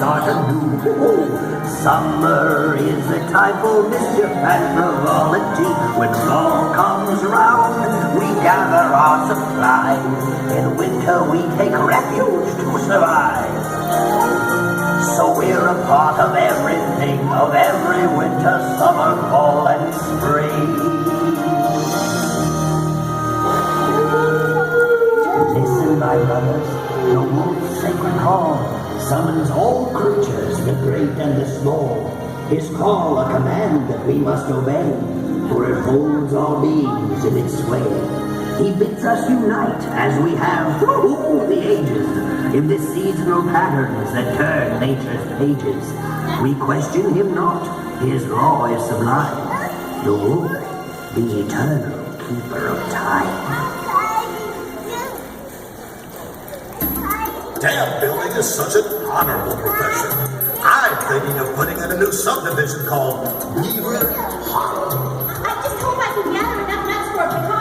start anew. Summer is a time for mischief and frivolity. When fall comes round, we gather our supplies. In winter we take refuge to survive. So we're a part of everything, of every winter, summer, fall, and spring. Listen, my brothers, the wolf's sacred call summons all creatures, the great and the small. His call a command that we must obey, for it holds all beings in its sway. He bids us unite as we have through the ages, in this seasonal patterns that turn nature's pages. We question him not, his law is sublime. The wolf, the eternal keeper of time. Dam building is such an honorable profession. I'm thinking of putting in a new subdivision called Beaver Hollow. I just hope I can gather enough nuts for a